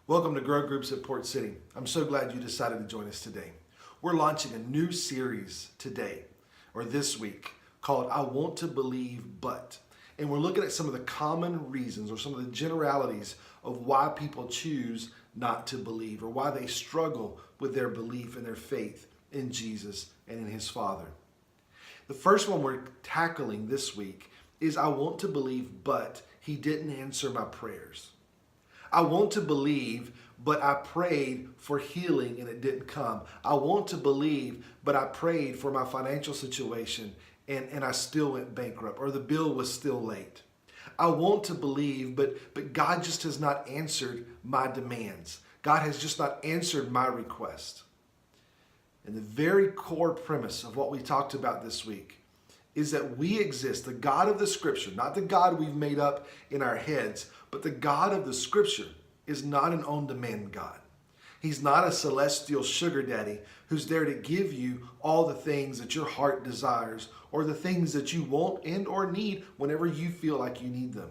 Welcome to Grow Groups at Port City. I'm so glad you decided to join us today. We're launching a new series today, or this week, called I Want to Believe But. And we're looking at some of the common reasons or some of the generalities of why people choose not to believe or why they struggle with their belief and their faith in Jesus and in His Father. The first one we're tackling this week is I want to believe, but He didn't answer my prayers. I want to believe, but I prayed for healing and it didn't come. I want to believe, but I prayed for my financial situation and I still went bankrupt, or the bill was still late. I want to believe, but God just has not answered my demands. God has just not answered my request. And the very core premise of what we talked about this week is that we exist, the God of the Scripture, not the God we've made up in our heads, but the God of the Scripture is not an on-demand God. He's not a celestial sugar daddy who's there to give you all the things that your heart desires or the things that you want and or need whenever you feel like you need them.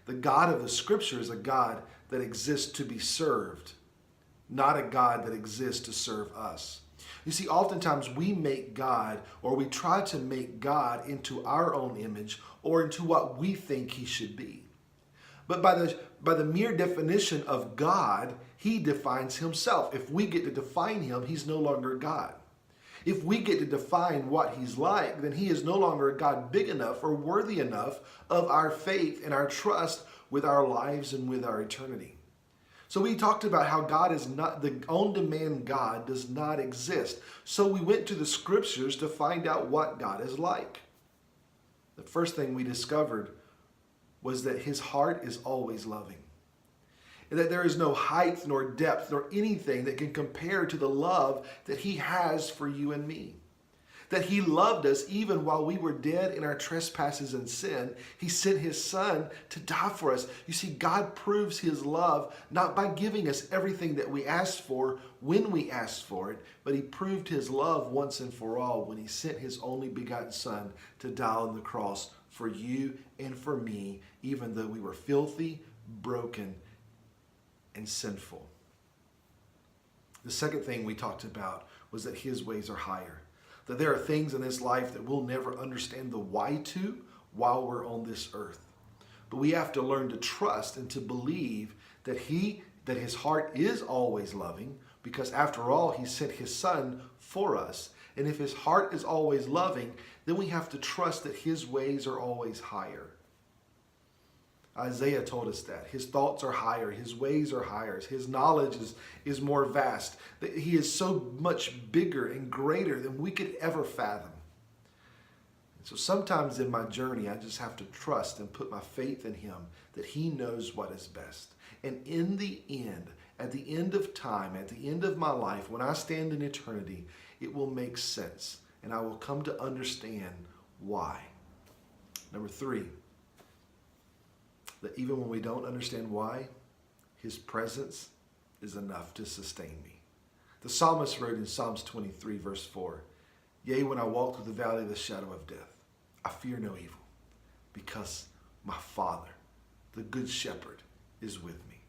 The God of the Scripture is a God that exists to be served, not a God that exists to serve us. You see, oftentimes we make God, or we try to make God into our own image or into what we think He should be. But by the mere definition of God, He defines Himself. If we get to define Him, He's no longer God. If we get to define what He's like, then He is no longer a God big enough or worthy enough of our faith and our trust with our lives and with our eternity. So we talked about how God is not, the on-demand God does not exist. So we went to the Scriptures to find out what God is like. The first thing we discovered was that His heart is always loving. And that there is no height nor depth nor anything that can compare to the love that He has for you and me. That He loved us even while we were dead in our trespasses and sin. He sent His Son to die for us. You see, God proves His love not by giving us everything that we asked for when we asked for it, but He proved His love once and for all when He sent His only begotten Son to die on the cross for you and for me, even though we were filthy, broken, and sinful. The second thing we talked about was that His ways are higher. That there are things in this life that we'll never understand the why to while we're on this earth. But we have to learn to trust and to believe that His heart is always loving, because after all, He sent His Son for us. And if His heart is always loving, then we have to trust that His ways are always higher. Isaiah told us that. His thoughts are higher. His ways are higher. His knowledge is more vast. That He is so much bigger and greater than we could ever fathom. So sometimes in my journey, I just have to trust and put my faith in Him that He knows what is best. And in the end, at the end of time, at the end of my life, when I stand in eternity, it will make sense. And I will come to understand why. Number 3. That even when we don't understand why, His presence is enough to sustain me. The psalmist wrote in Psalms 23, verse 4, "Yea, when I walk through the valley of the shadow of death, I fear no evil, because my Father, the good shepherd, is with me."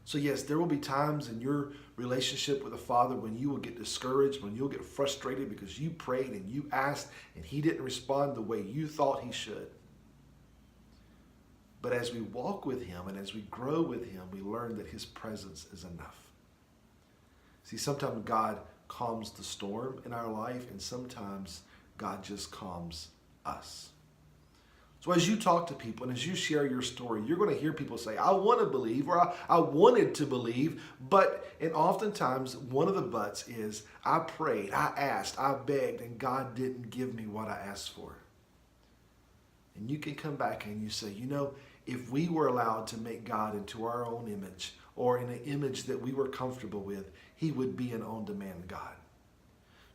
So yes, there will be times in your relationship with the Father when you will get discouraged, when you'll get frustrated because you prayed and you asked and He didn't respond the way you thought He should. But as we walk with Him and as we grow with Him, we learn that His presence is enough. See, sometimes God calms the storm in our life, and sometimes God just calms us. So as you talk to people and as you share your story, you're going to hear people say, I want to believe, or I wanted to believe, and oftentimes one of the buts is, I prayed, I asked, I begged, and God didn't give me what I asked for. And you can come back and you say, if we were allowed to make God into our own image, or in an image that we were comfortable with, He would be an on-demand God.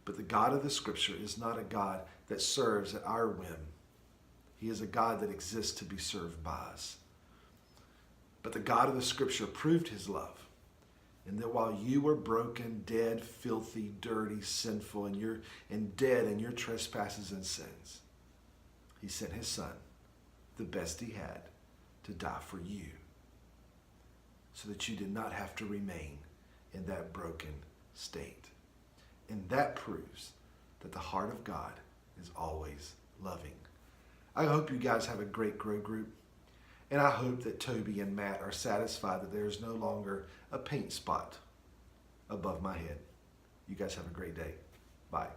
But the God of the Scripture is not a God that serves at our whim. He is a God that exists to be served by us. But the God of the Scripture proved His love. And that while you were broken, dead, filthy, dirty, sinful, and dead in your trespasses and sins, He sent His Son, the best He had, to die for you. so that you did not have to remain in that broken state. And that proves that the heart of God is always loving. I hope you guys have a great grow group. And I hope that Toby and Matt are satisfied that there is no longer a paint spot above my head. You guys have a great day. Bye.